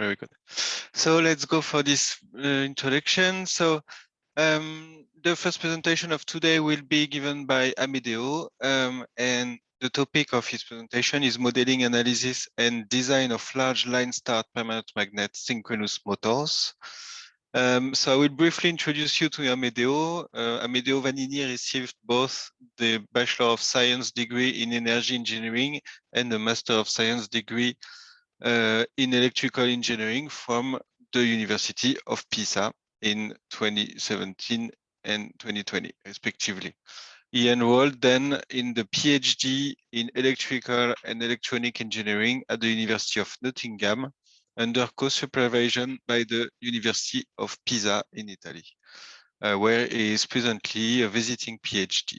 Very good. So let's go for this introduction. So the first presentation of today will be given by Amedeo, and the topic of his presentation is modeling, analysis, and design of large line start permanent magnet synchronous motors. So I will briefly introduce you to Amedeo. Amedeo Vanini received both the Bachelor of Science degree in Energy Engineering and the Master of Science degree in Electrical Engineering from the University of Pisa in 2017 and 2020, respectively. He enrolled then in the PhD in Electrical and Electronic Engineering at the University of Nottingham, under co-supervision by the University of Pisa in Italy, where he is presently a visiting PhD.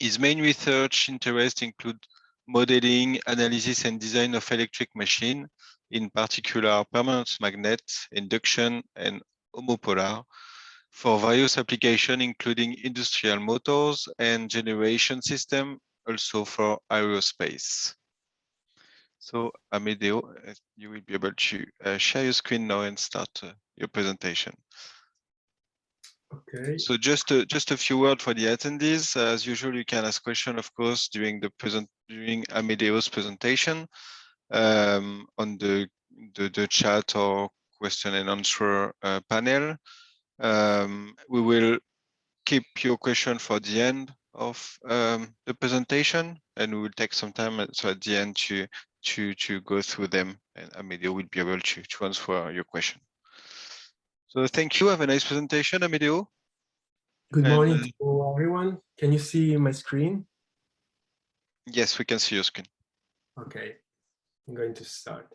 His main research interests include modeling, analysis, and design of electric machine, in particular permanent magnet, induction, and homopolar, for various applications, including industrial motors and generation system, also for aerospace. So, Amedeo, you will be able to share your screen now and start your presentation. Okay. So just a few words for the attendees. As usual, you can ask questions, of course, during Amedeo's presentation on the chat or question and answer panel. We will keep your question for the end of the presentation, and we will take some time at the end to go through them, and Amedeo will be able to answer your question. So thank you. Have a nice presentation, Amedeo. Good morning to everyone. Can you see my screen? Yes, we can see your screen. Okay, I'm going to start.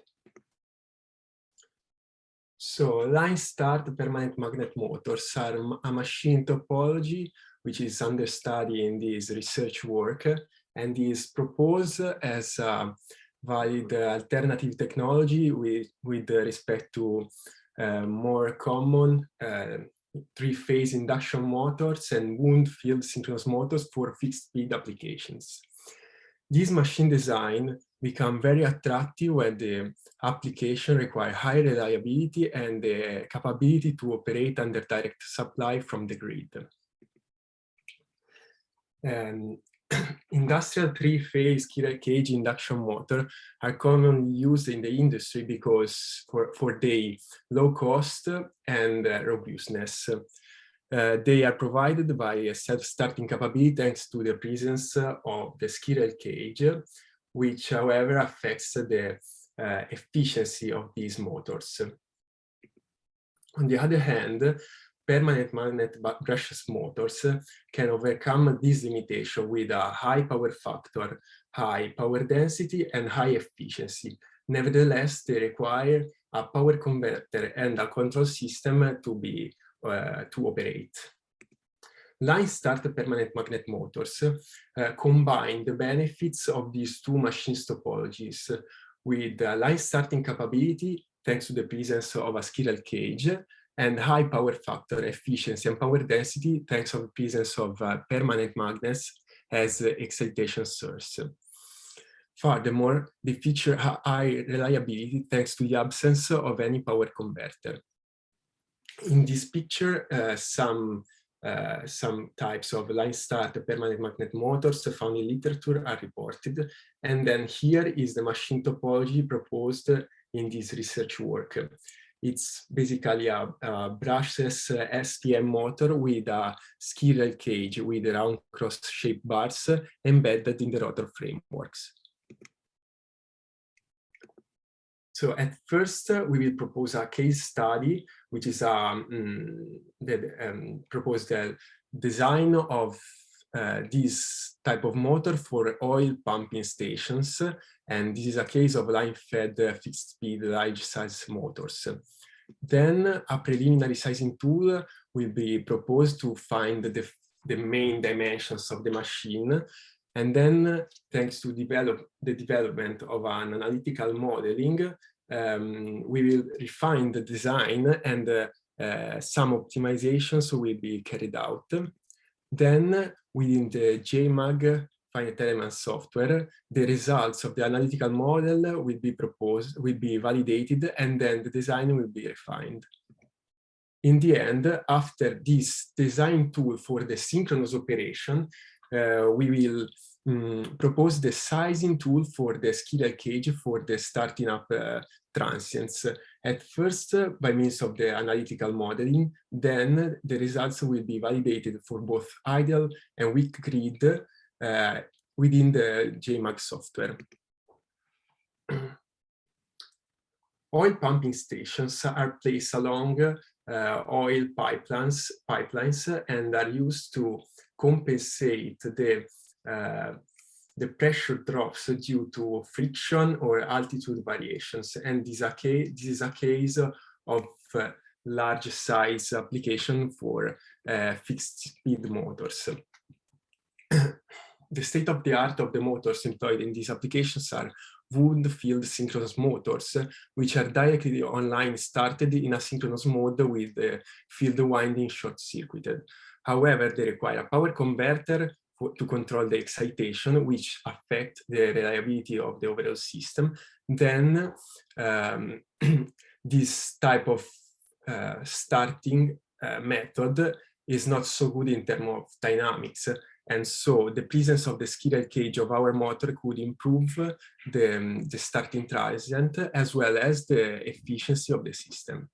So line start permanent magnet motors are a machine topology which is under study in this research work and is proposed as a valid alternative technology with respect to more common three-phase induction motors and wound field synchronous motors for fixed speed applications. This machine design become very attractive when the application require high reliability and the capability to operate under direct supply from the grid. Industrial three-phase squirrel cage induction motor are commonly used in the industry because for their low cost and robustness. They are provided by a self-starting capability thanks to the presence of the squirrel cage, which however affects the efficiency of these motors. On the other hand, permanent magnet brushless motors can overcome this limitation with a high power factor, high power density, and high efficiency. Nevertheless, they require a power converter and a control system to operate. Line start permanent magnet motors combine the benefits of these two machine topologies with line starting capability thanks to the presence of a squirrel cage, and high power factor, efficiency, and power density thanks to the presence of permanent magnets as excitation source. Furthermore, they feature high reliability thanks to the absence of any power converter. In this picture, some types of line start permanent magnet motors found in literature are reported, and then here is the machine topology proposed in this research work. It's basically a brushless STM motor with a squirrel cage with round cross-shaped bars embedded in the rotor frameworks. So at first, we will propose a case study, which is propose the design of this type of motor for oil pumping stations. And this is a case of line-fed fixed-speed large-size motors. Then a preliminary sizing tool will be proposed to find the main dimensions of the machine. And then, thanks to the development of an analytical modeling, we will refine the design and some optimizations will be carried out. Then, within the JMAG finite element software, the results of the analytical model will be validated, and then the design will be refined. In the end, after this design tool for the synchronous operation, we will propose the sizing tool for the squirrel cage for the starting up transients. At first, by means of the analytical modeling, then the results will be validated for both ideal and weak grid within the JMAG software. Oil pumping stations are placed along oil pipelines and are used to compensate the pressure drops due to friction or altitude variations. And this is a case of large size application for fixed speed motors. The state of the art of the motors employed in these applications are wood-filled synchronous motors, which are directly online started in a synchronous mode with the field winding short-circuited. However, they require a power converter to control the excitation, which affect the reliability of the overall system. Then this type of starting method is not so good in terms of dynamics. And so the presence of the squirrel cage of our motor could improve the starting transient as well as the efficiency of the system.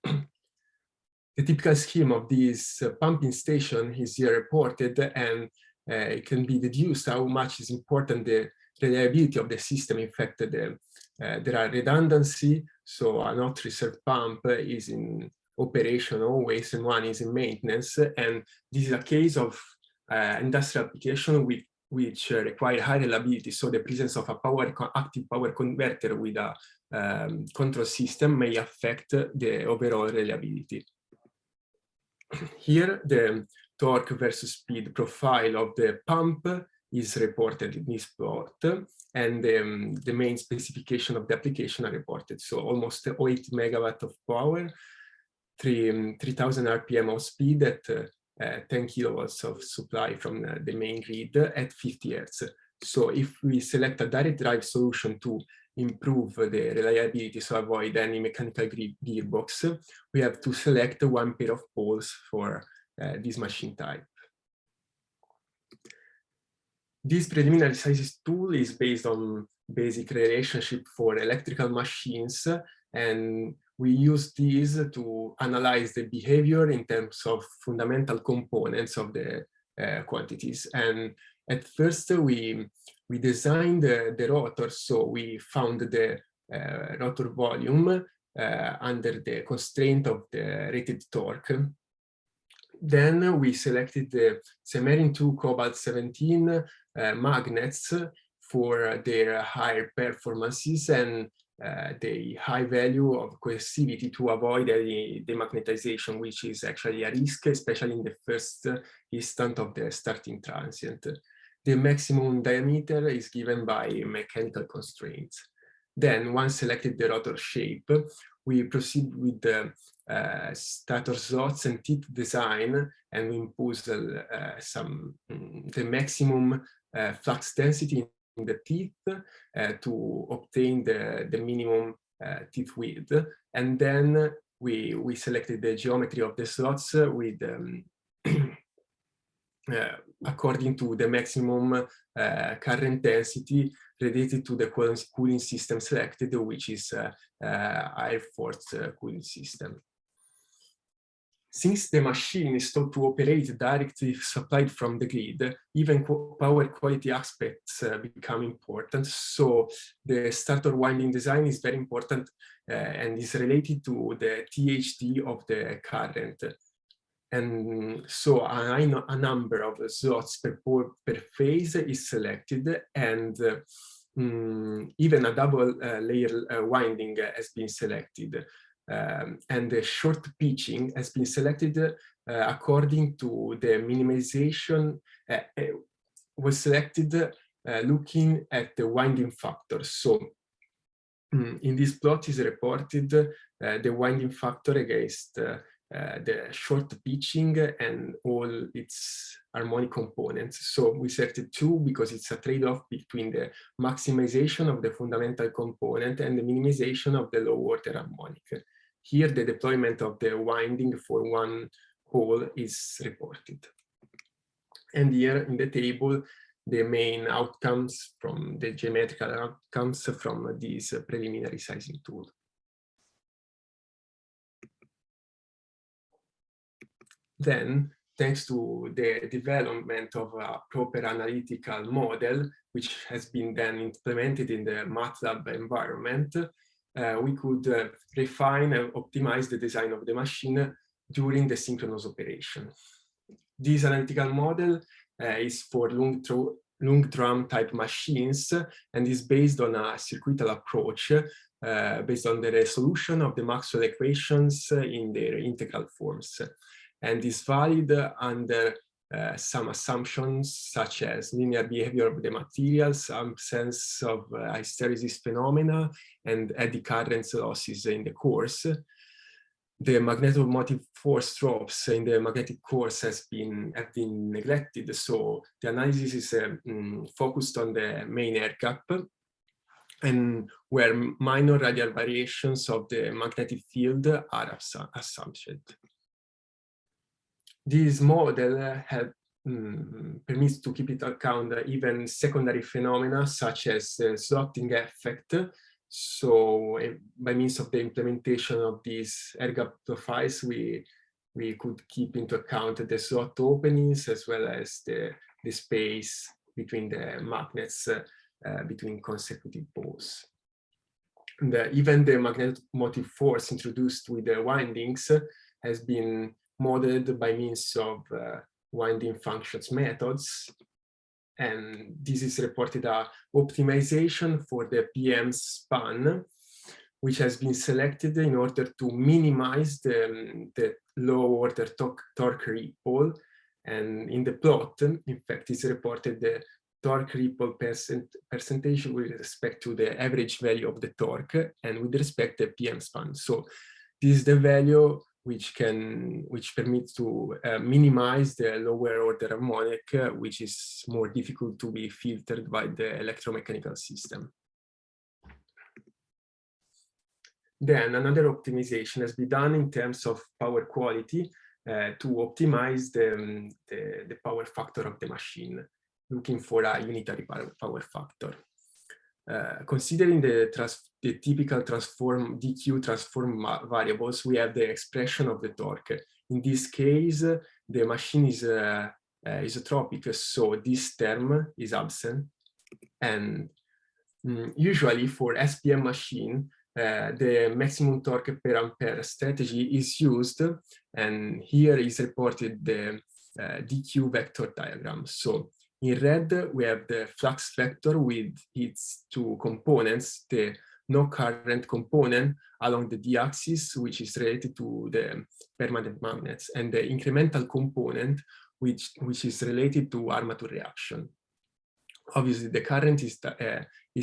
The typical scheme of this pumping station is here reported, and it can be deduced how much is important the reliability of the system. In fact, there are redundancy, so a not reserve pump is in operation always and one is in maintenance, and this is a case of industrial application which require high reliability. So the presence of a active power converter with a control system may affect the overall reliability. Here, the torque versus speed profile of the pump is reported in this plot, and the main specification of the application are reported. So almost 8 megawatt of power, 3000 RPM of speed at 10 kilowatts of supply from the main grid at 50 Hertz. So if we select a direct drive solution to improve the reliability, so avoid any mechanical gearbox, we have to select one pair of poles for this machine type. This preliminary sizes tool is based on basic relationship for electrical machines, and we use these to analyze the behavior in terms of fundamental components of the quantities. And at first we designed the rotor, so we found the rotor volume under the constraint of the rated torque. Then we selected the Semarin 2 cobalt 17 magnets for their higher performances and the high value of cohesivity to avoid any demagnetization, which is actually a risk, especially in the first instant of the starting transient. The maximum diameter is given by mechanical constraints. Then, once selected the rotor shape, we proceed with the stator slots and teeth design, and we impose the maximum flux density in the teeth to obtain the minimum teeth width. And then we selected the geometry of the slots with according to the maximum current density related to the cooling system selected, which is air force cooling system. Since the machine is thought to operate directly supplied from the grid, even power quality aspects become important. So the starter winding design is very important and is related to the THD of the current. And so a number of slots per phase is selected, and even a double layer winding has been selected. And the short pitching has been selected according to the minimization, was selected looking at the winding factor. So in this plot is reported the winding factor against the short pitching and all its harmonic components. So we selected 2 because it's a trade-off between the maximization of the fundamental component and the minimization of the low order harmonic. Here, the deployment of the winding for 1 hole is reported. And here in the table, the main outcomes from the geometrical outcomes from this preliminary sizing tool. Then, thanks to the development of a proper analytical model, which has been then implemented in the MATLAB environment, we could refine and optimize the design of the machine during the synchronous operation. This analytical model is for long drum type machines and is based on a circuital approach based on the resolution of the Maxwell equations in their integral forms, and is valid under some assumptions such as linear behavior of the materials, absence of hysteresis phenomena, and eddy currents losses in the cores. The magnetomotive force drops in the magnetic cores have been neglected, so the analysis is focused on the main air gap, and where minor radial variations of the magnetic field are assumed. This model permits to keep into account even secondary phenomena such as the slotting effect. So by means of the implementation of these air gap profiles, we could keep into account the slot openings as well as the space between the magnets between consecutive poles. And even the magnetomotive force introduced with the windings has been modeled by means of winding functions methods, and this is reported as optimization for the PM span, which has been selected in order to minimize the low order torque ripple. And in the plot, in fact, it's reported the torque ripple percentage with respect to the average value of the torque and with respect to the PM span. So this is the value which permits to minimize the lower order harmonic, which is more difficult to be filtered by the electromechanical system. Then another optimization has been done in terms of power quality to optimize the power factor of the machine, looking for a unitary power factor. Considering the typical DQ transform variables, we have the expression of the torque. In this case, the machine is isotropic, so this term is absent. And usually for SPM machine, the maximum torque per ampere strategy is used, and here is reported the DQ vector diagram. So in red, we have the flux vector with its 2 components, the no current component along the d-axis, which is related to the permanent magnets, and the incremental component, which is related to armature reaction. Obviously, the current is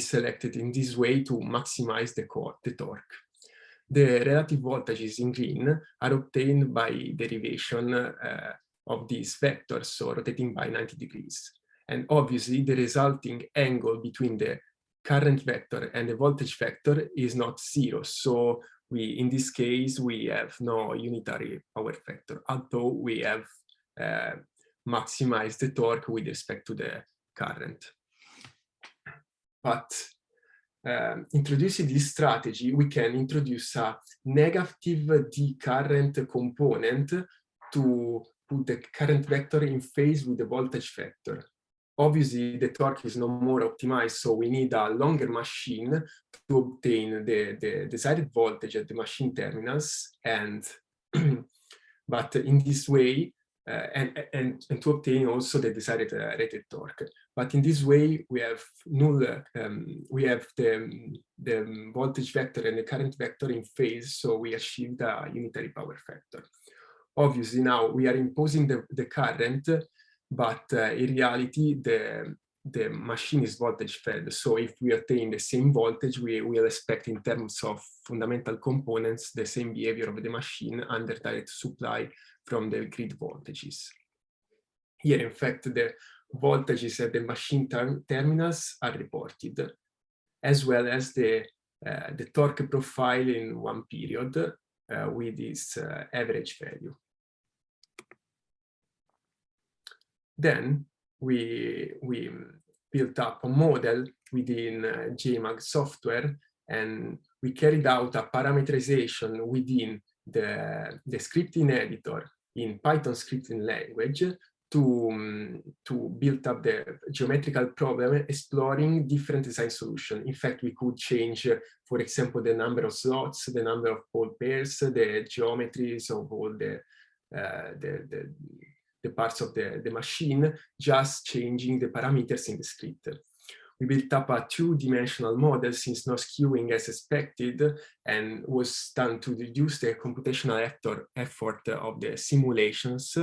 selected in this way to maximize the torque. The relative voltages in green are obtained by derivation of these vectors, so rotating by 90 degrees. And obviously, the resulting angle between the current vector and the voltage vector is not 0. So in this case, we have no unitary power factor, although we have maximized the torque with respect to the current. But introducing this strategy, we can introduce a negative D current component to put the current vector in phase with the voltage vector. Obviously, the torque is no more optimized, so we need a longer machine to obtain the desired voltage at the machine terminals, and but in this way, and to obtain also the desired rated torque. But in this way, we have we have the voltage vector and the current vector in phase, so we achieved a unitary power factor. Obviously, now we are imposing the current, but in reality, the machine is voltage fed. So if we attain the same voltage, we will expect in terms of fundamental components, the same behavior of the machine under direct supply from the grid voltages. Here, in fact, the voltages at the machine terminals are reported, as well as the torque profile in one period with its average value. Then we built up a model within JMAG software, and we carried out a parameterization within the scripting editor in Python scripting language to build up the geometrical problem, exploring different design solutions. In fact, we could change, for example, the number of slots, the number of pole pairs, the geometries of all the parts of the machine, just changing the parameters in the script. We built up a two-dimensional model since no skewing as expected, and was done to reduce the computational effort of the simulations,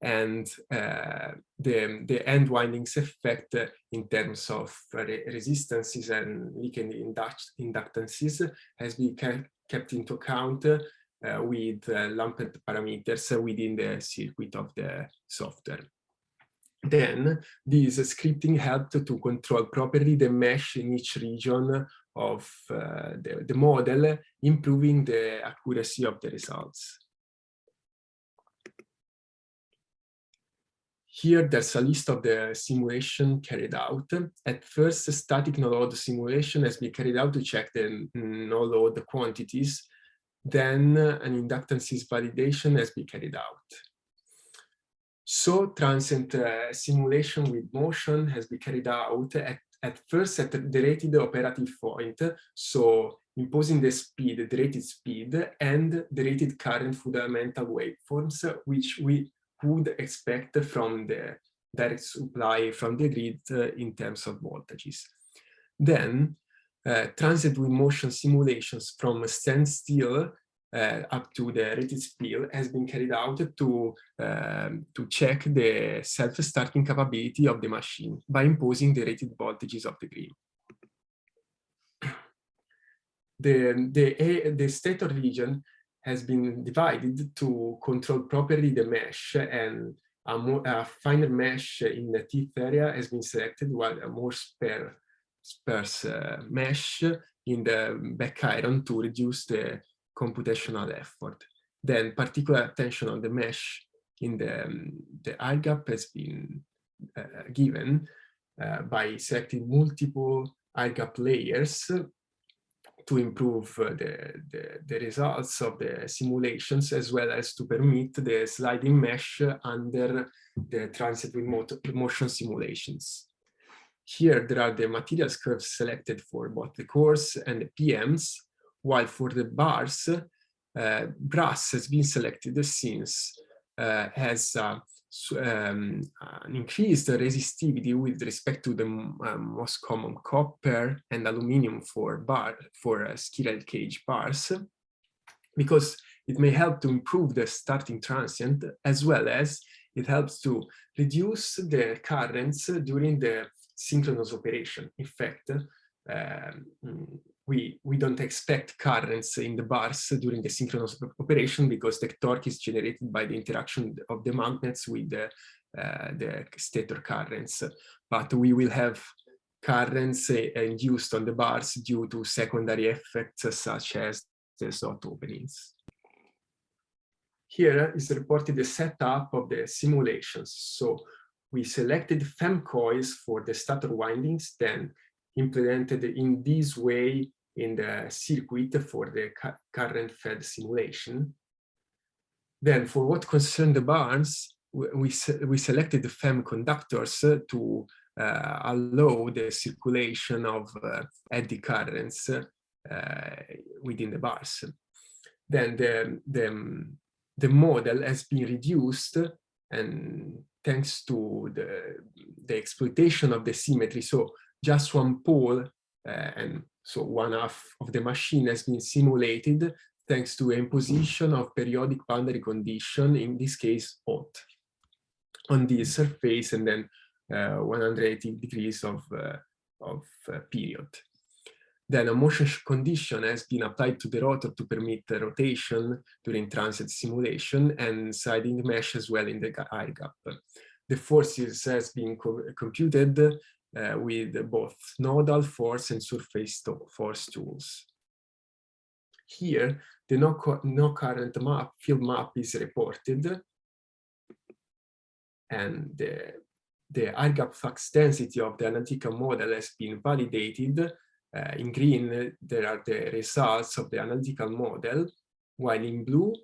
and the end windings effect in terms of resistances and leaking inductances has been kept into account with lumped parameters within the circuit of the software. Then this scripting helped to control properly the mesh in each region of the model, improving the accuracy of the results. Here, there's a list of the simulation carried out. At first, static no-load simulation has been carried out to check the no-load quantities. Then an inductances validation has been carried out. So transient simulation with motion has been carried out at first at the rated operative point, so imposing the speed, the rated speed, and the rated current fundamental waveforms, which we would expect from the direct supply from the grid in terms of voltages. Then transient with motion simulations from standstill up to the rated speed has been carried out to check the self-starting capability of the machine by imposing the rated voltages of the grid. The stator region has been divided to control properly the mesh, and a finer mesh in the teeth area has been selected, while a more sparse mesh in the back iron to reduce the computational effort. Then particular attention on the mesh in the air gap has been given by selecting multiple air gap layers to improve the results of the simulations, as well as to permit the sliding mesh under the transient with motion simulations. Here, there are the materials curves selected for both the cores and the PMs, while for the bars, brass has been selected since has an increased resistivity with respect to the most common copper and aluminum for squirrel cage bars, because it may help to improve the starting transient, as well as it helps to reduce the currents during the synchronous operation. In fact, we don't expect currents in the bars during the synchronous operation, because the torque is generated by the interaction of the magnets with the stator currents. But we will have currents induced on the bars due to secondary effects such as the slot openings. Here is reported the setup of the simulations. So we selected FEM coils for the stator windings, then implemented in this way in the circuit for the current fed simulation. Then for what concerned the barns, we selected the FEM conductors to allow the circulation of eddy currents within the bars. Then the model has been reduced, and thanks to the exploitation of the symmetry. So just one pole, and so one half of the machine has been simulated thanks to imposition of periodic boundary condition, in this case hot, on this surface, and then 180 degrees of period. Then a motion condition has been applied to the rotor to permit rotation during transient simulation, and sliding mesh as well in the air gap. The forces has been computed with both nodal force and surface force tools. Here, the no current field map is reported, and the air gap flux density of the analytical model has been validated. In green, there are the results of the analytical model, while in blue,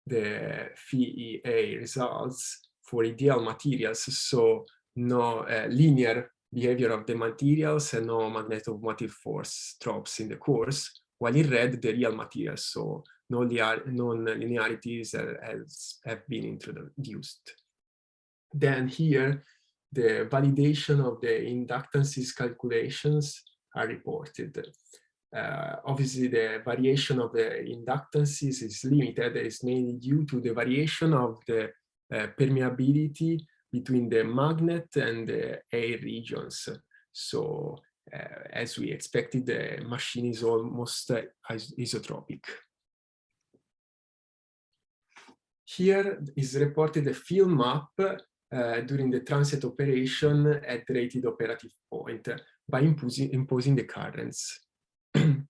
the PEA results for ideal materials, so no linear behavior of the materials and no magnetomotive force drops in the course, while in red, the real materials, so non-linearities have been introduced. Then here, the validation of the inductances calculations are reported. Obviously, the variation of the inductances is limited. It's mainly due to the variation of the permeability between the magnet and the air regions. So, as we expected, the machine is almost isotropic. Here is reported a field map during the transient operation at the rated operative point by imposing the currents. This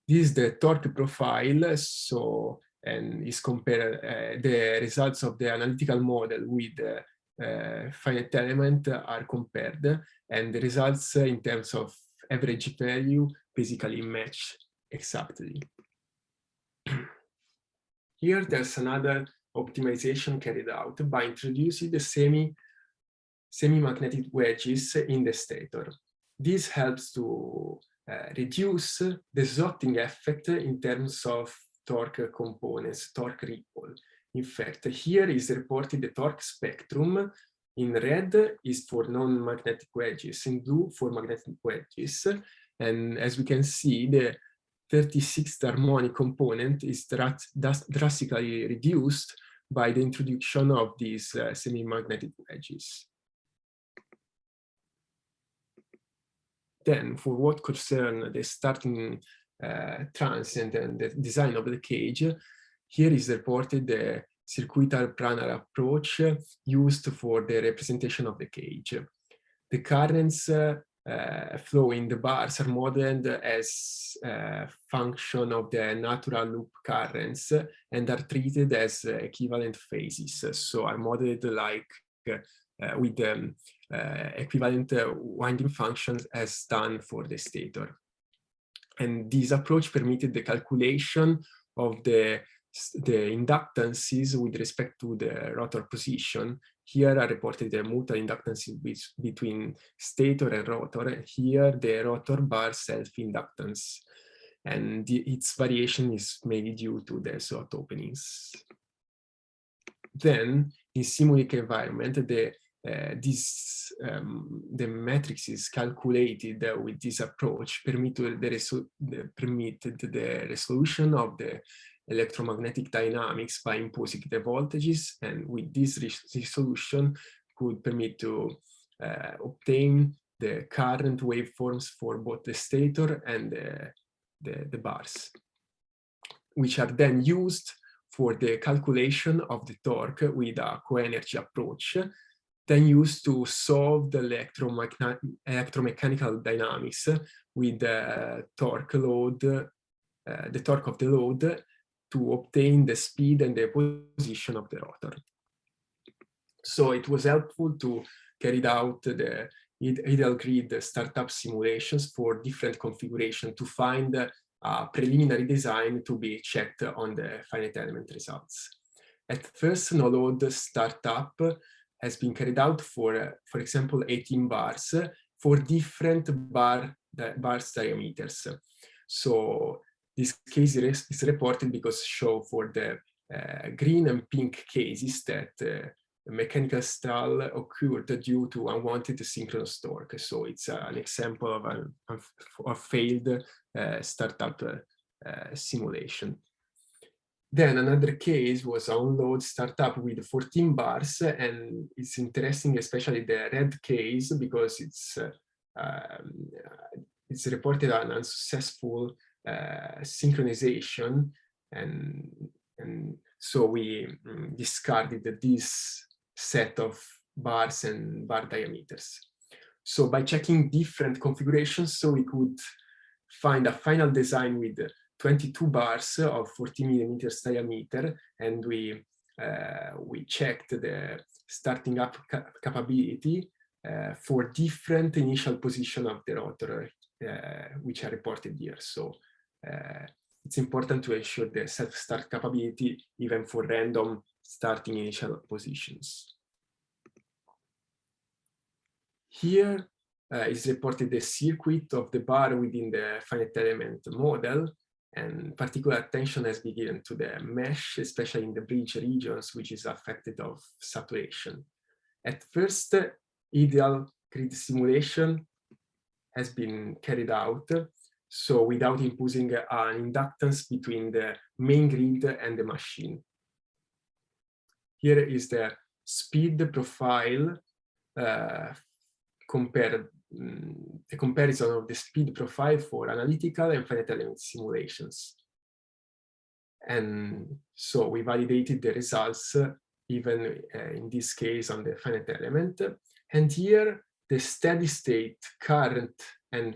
is the torque profile, so, and is compared, the results of the analytical model with the finite element are compared, and the results in terms of average value basically match exactly. Here, there's another optimization carried out by introducing the semi-magnetic wedges in the stator. This helps to reduce the slotting effect in terms of torque components, torque ripple. In fact, here is reported the torque spectrum. In red is for non-magnetic wedges, in blue for magnetic wedges. And as we can see, the 36th harmonic component is drastically reduced by the introduction of these semi-magnetic wedges. Then, for what concerns the starting transient and the design of the cage, here is reported the circuital planar approach used for the representation of the cage. The currents flow in the bars are modeled as a function of the natural loop currents and are treated as equivalent phases. So are modeled like with equivalent winding functions as done for the stator. And this approach permitted the calculation of the inductances with respect to the rotor position. Here are reported the mutual inductances between stator and rotor. Here, the rotor bar self-inductance, and its variation is mainly due to the slot openings. Then, in Simulink environment, the matrices calculated with this approach permitted the resolution of the electromagnetic dynamics by imposing the voltages, and with this resolution could permit to obtain the current waveforms for both the stator and the bars, which are then used for the calculation of the torque with a co-energy approach, then used to solve the electromechanical dynamics with the torque load, the torque of the load, to obtain the speed and the position of the rotor. So it was helpful to carry out the ideal grid startup simulations for different configurations to find a preliminary design to be checked on the finite element results. At first, no load startup has been carried out for example, 18 bars for different bars diameters. So this case is reported because show for the green and pink cases that mechanical stall occurred due to unwanted synchronous torque. So it's an example of a failed startup simulation. Then another case was on-load startup with 14 bars, and it's interesting, especially the red case, because it's reported an unsuccessful synchronization, and so we discarded this set of bars and bar diameters. So by checking different configurations, so we could find a final design with 22 bars of 40 millimeters diameter, and we checked the starting up capability for different initial position of the rotor, which are reported here. So it's important to ensure the self-start capability even for random starting initial positions. Here is reported the circuit of the bar within the finite element model, and particular attention has been given to the mesh, especially in the bridge regions, which is affected of saturation. At first, ideal grid simulation has been carried out, so without imposing an inductance between the main grid and the machine. Here is the speed profile the comparison of the speed profile for analytical and finite element simulations. And so we validated the results, even in this case on the finite element. And here, the steady state current and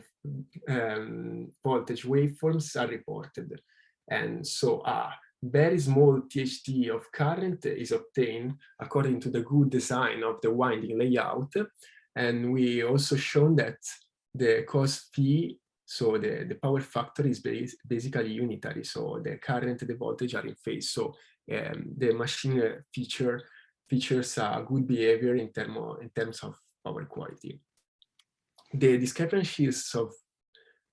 voltage waveforms are reported. And so a very small THD of current is obtained according to the good design of the winding layout. And we also shown that the cos phi, so the power factor is basically unitary. So the current and the voltage are in phase. So the machine features a good behavior in terms of power quality. The discrepancies of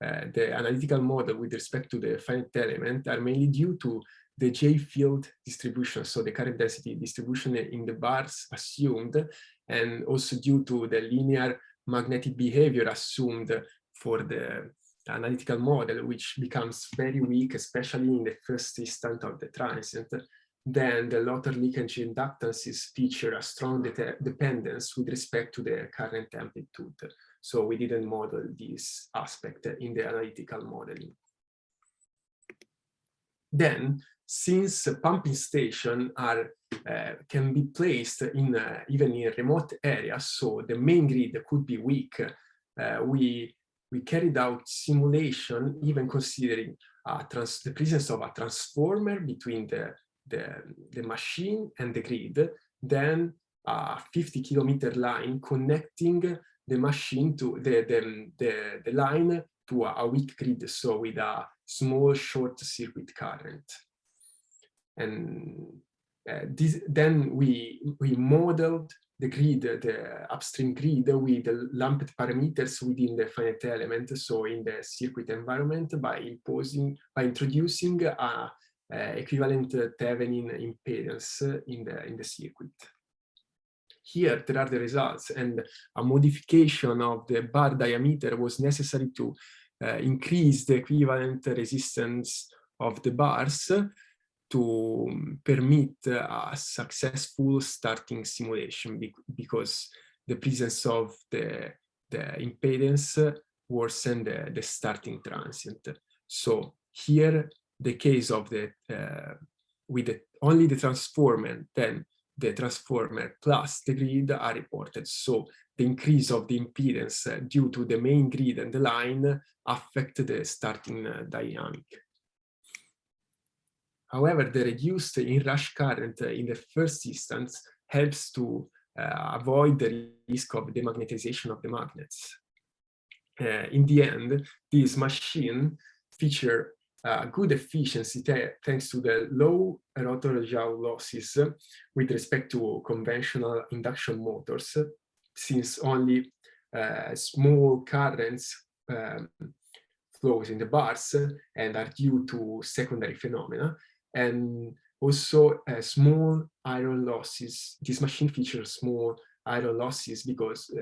the analytical model with respect to the finite element are mainly due to the J-field distribution, so the current density distribution in the bars assumed, and also due to the linear magnetic behavior assumed for the analytical model, which becomes very weak, especially in the first instant of the transient. Then the Lothar leakage inductances feature a strong dependence with respect to the current amplitude. So we didn't model this aspect in the analytical modeling. Then, since pumping stations can be placed in even in remote areas, so the main grid could be weak, we carried out simulation even considering the presence of a transformer between the machine and the grid, then a 50-kilometer line connecting the machine to the line to a weak grid, so with a small short circuit current. And then we modeled the grid, the upstream grid, with the lumped parameters within the finite element, so in the circuit environment, by introducing a equivalent Thevenin impedance in the circuit. Here there are the results, and a modification of the bar diameter was necessary to increase the equivalent resistance of the bars to permit a successful starting simulation, because the presence of the impedance worsened the starting transient. So here, the case of with only the transformer, then the transformer plus the grid are reported. So the increase of the impedance due to the main grid and the line affect the starting dynamic. However, the reduced inrush current in the first instance helps to avoid the risk of demagnetization of the magnets. In the end, this machine feature good efficiency thanks to the low rotor yaw losses with respect to conventional induction motors, since only small currents flows in the bars and are due to secondary phenomena, and also small iron losses. This machine features small iron losses because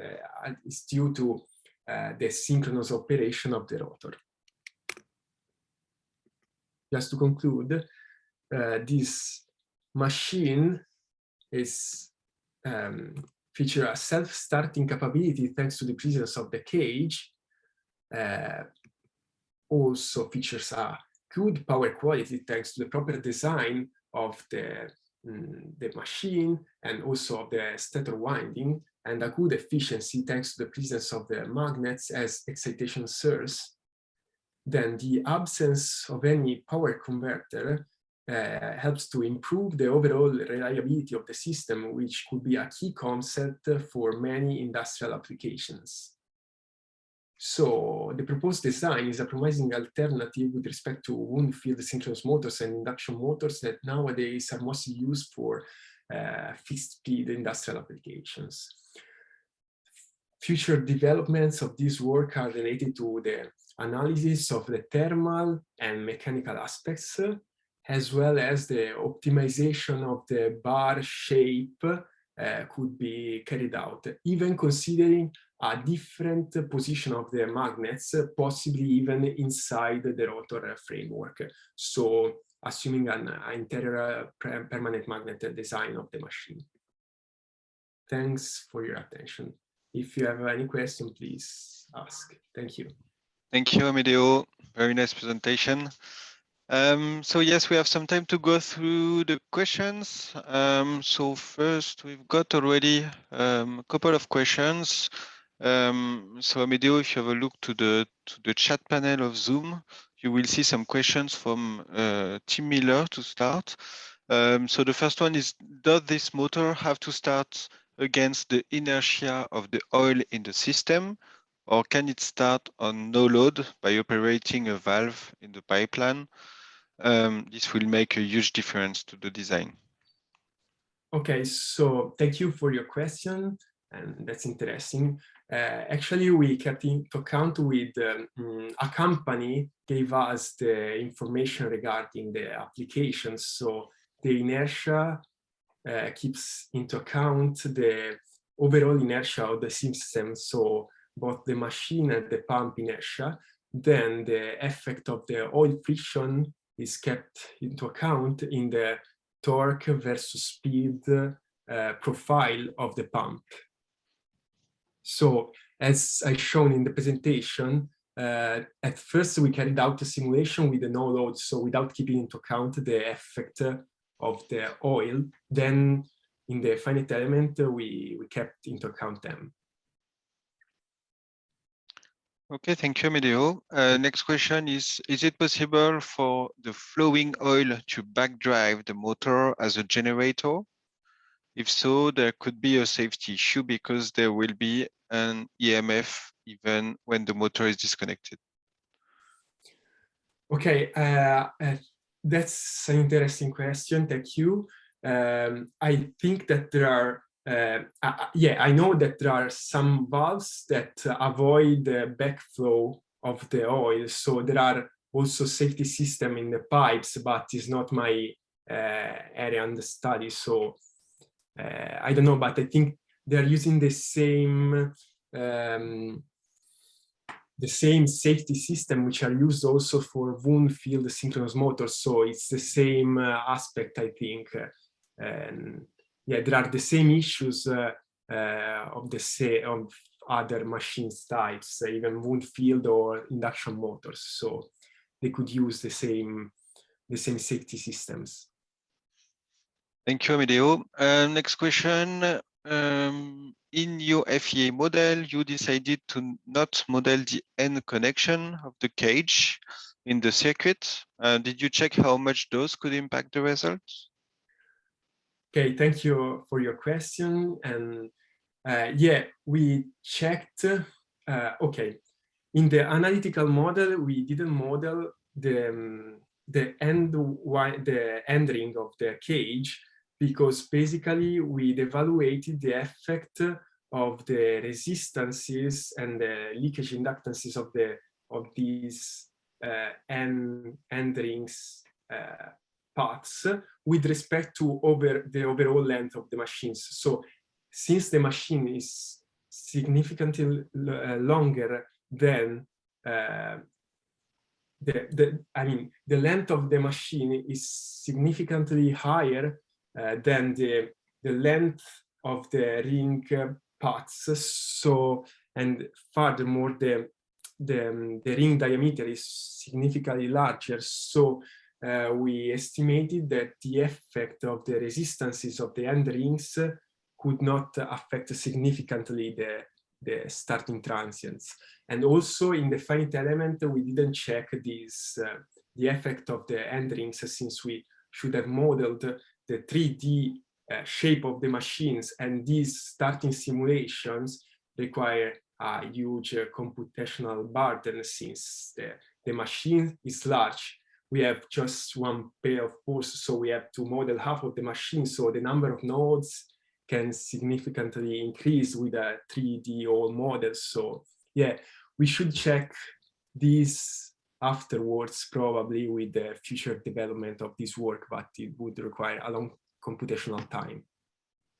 it's due to the synchronous operation of the rotor. Just to conclude, this machine feature a self-starting capability thanks to the presence of the cage. Also features a good power quality thanks to the proper design of the machine and also of the stator winding, and a good efficiency thanks to the presence of the magnets as excitation source. Then the absence of any power converter helps to improve the overall reliability of the system, which could be a key concept for many industrial applications. So the proposed design is a promising alternative with respect to wound field synchronous motors and induction motors that nowadays are mostly used for fixed speed industrial applications. Future developments of this work are related to the analysis of the thermal and mechanical aspects, as well as the optimization of the bar shape could be carried out, even considering a different position of the magnets, possibly even inside the rotor framework. So assuming an interior permanent magnet design of the machine. Thanks for your attention. If you have any question, please ask. Thank you. Thank you, Amedeo. Very nice presentation. So yes, we have some time to go through the questions. So first, we've got already a couple of questions. So Amedeo, if you have a look to the chat panel of Zoom, you will see some questions from Tim Miller to start. So the first one is, does this motor have to start against the inertia of the oil in the system, or can it start on no load by operating a valve in the pipeline? This will make a huge difference to the design. Okay, so thank you for your question, and that's interesting. Actually, we kept into account with a company gave us the information regarding the applications. So the inertia keeps into account the overall inertia of the system, so both the machine and the pump inertia. Then the effect of the oil friction is kept into account in the torque versus speed profile of the pump. So as I shown in the presentation, at first we carried out a simulation with a no load, so without keeping into account the effect of the oil. Then in the finite element, we kept into account them. Okay, thank you, Amedeo. Next question is it possible for the flowing oil to backdrive the motor as a generator? If so, there could be a safety issue because there will be an EMF even when the motor is disconnected. Okay, that's an interesting question. Thank you. I think that there are, I know that there are some valves that avoid the backflow of the oil. So there are also safety system in the pipes, but it's not my area under study. So I don't know, but I think they're using the same safety system which are used also for wound field synchronous motors. So it's the same aspect, I think. And yeah, there are the same issues of other machine types, even wound field or induction motors. So they could use the same safety systems. Thank you, Amedeo. Next question. In your FEA model, you decided to not model the end connection of the cage in the circuit. Did you check how much those could impact the results? Okay, thank you for your question. And yeah, we checked. Okay, in the analytical model, we didn't model the end ring of the cage, because basically we evaluated the effect of the resistances and the leakage inductances of these end rings paths with respect to the overall length of the machines. So since the machine is significantly longer than the length of the machine is significantly higher than the length of the ring paths. So, and furthermore, the ring diameter is significantly larger. So we estimated that the effect of the resistances of the end rings could not affect significantly the starting transients. And also in the finite element, we didn't check this, the effect of the end rings, since we should have modeled the 3D shape of the machines, and these starting simulations require a huge computational burden, since the machine is large. We have just one pair of poles, so we have to model half of the machine, so the number of nodes can significantly increase with a 3D all model. So yeah, we should check these afterwards, probably with the future development of this work, but it would require a long computational time.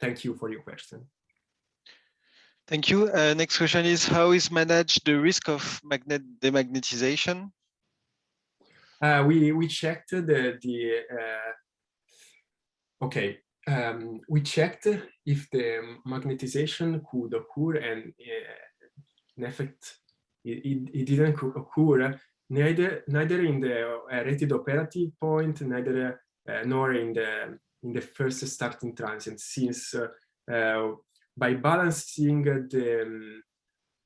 Thank you for your question. Thank you. Next question is, how is managed the risk of magnet demagnetization? We checked we checked if the magnetization could occur, and in effect, it didn't occur, neither in the rated operative point, neither nor in the first starting transient, since by balancing the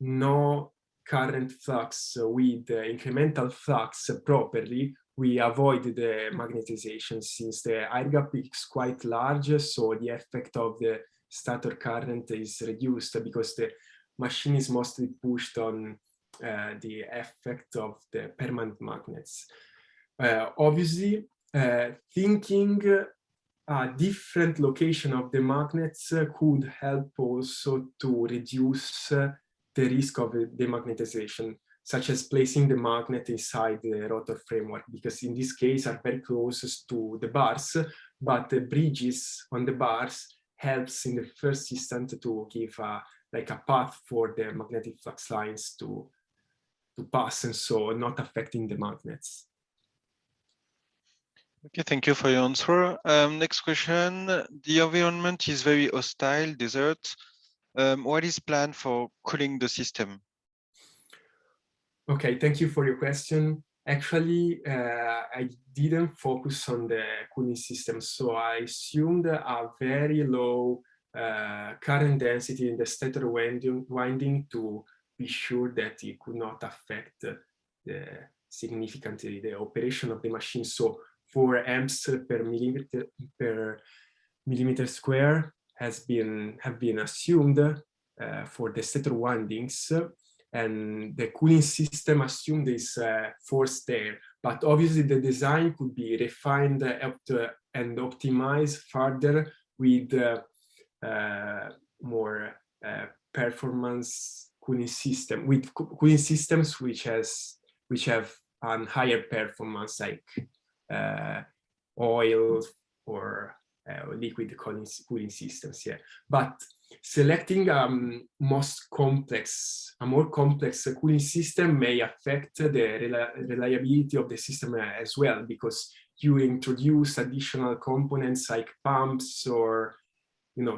no current flux with the incremental flux properly, we avoid the magnetization, since the air gap is quite large, so the effect of the stator current is reduced, because the machine is mostly pushed on the effect of the permanent magnets. Obviously, thinking a different location of the magnets could help also to reduce the risk of demagnetization, such as placing the magnet inside the rotor framework, because in this case are very close to the bars, but the bridges on the bars helps in the first instant to give like a path for the magnetic flux lines to pass, and so not affecting the magnets. Okay, thank you for your answer. Next question. The environment is very hostile, desert. What is planned for cooling the system? Okay, thank you for your question. Actually, I didn't focus on the cooling system, so I assumed a very low current density in the stator winding to be sure that it could not affect significantly the operation of the machine. So 4 amps per millimeter square have been assumed for the stator windings, and the cooling system assumed is forced air. But obviously the design could be refined and optimized further with more performance cooling system, with cooling systems which have a higher performance, like oil or liquid cooling systems. Yeah, but selecting a more complex cooling system may affect the reliability of the system as well, because you introduce additional components like pumps, or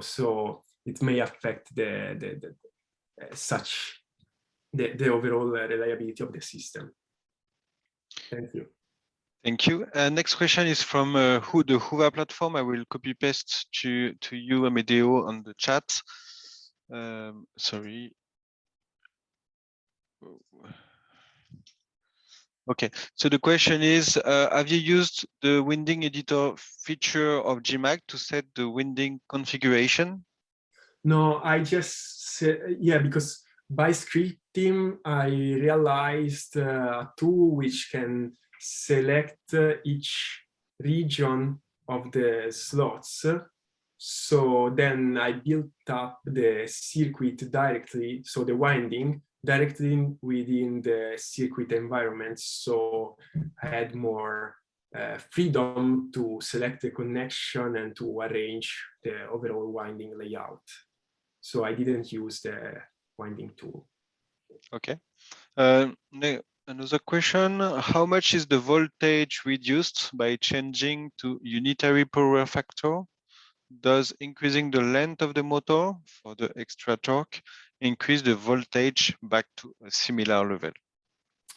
so it may affect the overall reliability of the system. Thank you. Thank you. Next question is from the Huva platform. I will copy paste to you, Amedeo, on the chat. Sorry. Okay, so the question is, have you used the winding editor feature of GMAG to set the winding configuration? No, I just said, yeah, because by scripting, I realized a tool which can select each region of the slots. So then I built up the circuit directly, so the winding directly within the circuit environment. So I had more freedom to select the connection and to arrange the overall winding layout. So I didn't use the winding tool. Okay. Another question, how much is the voltage reduced by changing to unitary power factor? Does increasing the length of the motor for the extra torque increase the voltage back to a similar level?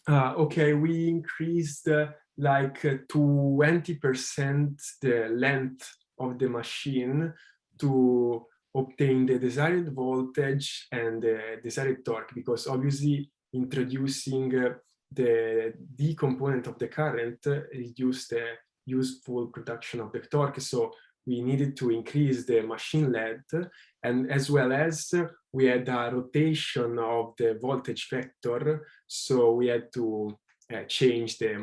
Okay, we increased like 20% the length of the machine to obtain the desired voltage and the desired torque, because obviously introducing the D component of the current reduced the useful production of the torque. So we needed to increase the machine length, and as well as we had a rotation of the voltage vector, so we had to change the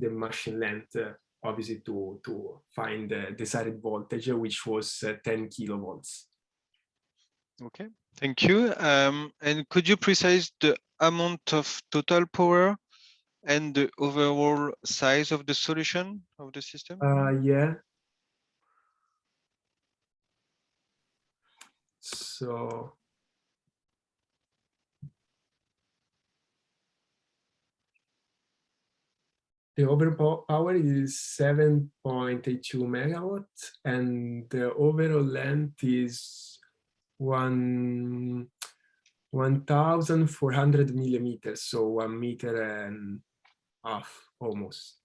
machine length, obviously to find the desired voltage, which was 10 kilovolts. Okay, thank you. And could you precise the amount of total power and the overall size of the solution of the system? Yeah. So the overall power is 7.82 megawatts, and the overall length is 1,400 millimeters, so 1 meter and a half almost.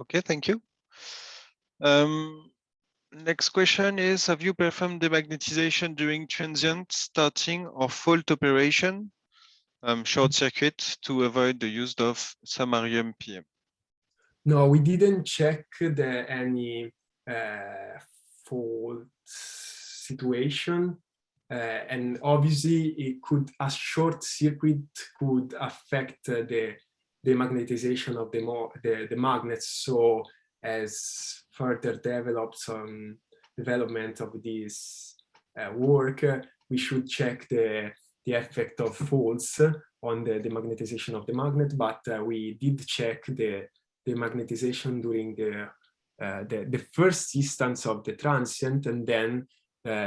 Okay, thank you. Next question is, have you performed demagnetization during transient starting or fault operation, short circuit, to avoid the use of samarium PM? No, we didn't check any fault situation, and obviously a short circuit could affect the magnetization of the magnets. So as further development of this work, we should check the effect of faults on the magnetization of the magnet, but we did check the magnetization during the first instance of the transient, and then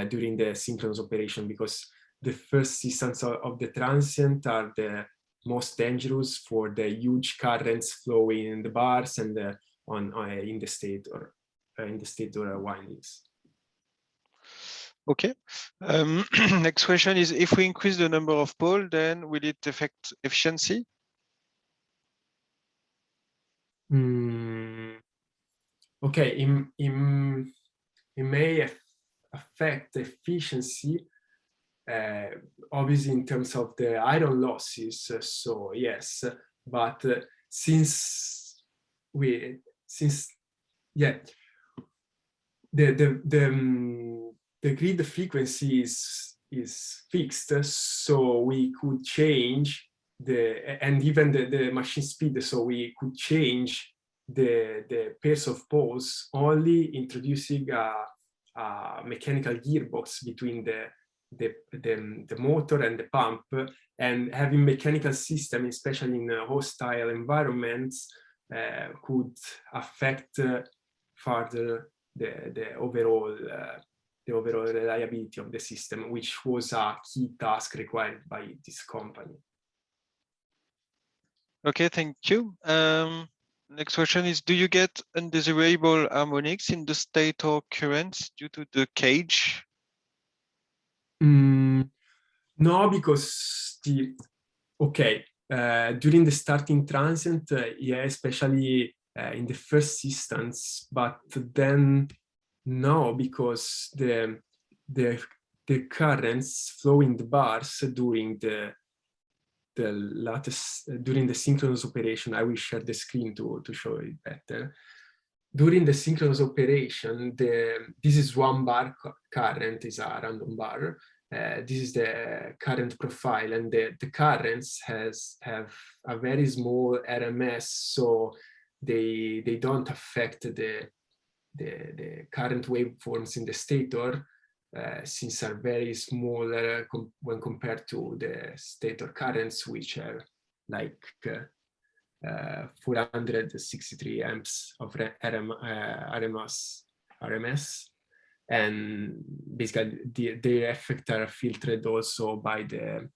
during the synchronous operation, because the first instance of the transient are the most dangerous for the huge currents flowing in the bars and in the stator windings. Okay. Next question is, if we increase the number of poles, then will it affect efficiency? Okay, it may affect efficiency, obviously in terms of the iron losses, so yes, but since the grid frequency is fixed, so we could change and even the machine speed, so we could change the pairs of poles only introducing a mechanical gearbox between the motor and the pump, and having mechanical system, especially in hostile environments, could affect further the overall reliability of the system, which was a key task required by this company. Okay, thank you. Next question is, do you get undesirable harmonics in the stator currents due to the cage? No, because during the starting transient, yeah, especially in the first instance, but then no, because the currents flow in the bars during the synchronous operation. I will share the screen to show it better. During the synchronous operation, this is 1 bar current, is a random bar. This is the current profile, and the currents have a very small RMS, so they don't affect the current waveforms in the stator, since are very small when compared to the stator currents, which are like 463 amps of RMS, and basically their effects are filtered also by the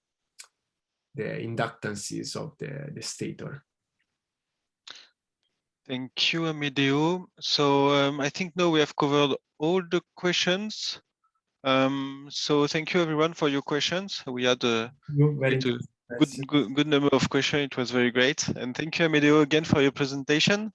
inductances of the stator. Thank you, Amedeo. So I think now we have covered all the questions. So thank you everyone for your questions. We had a Very good number of questions. It was very great. And thank you, Amedeo, again for your presentation.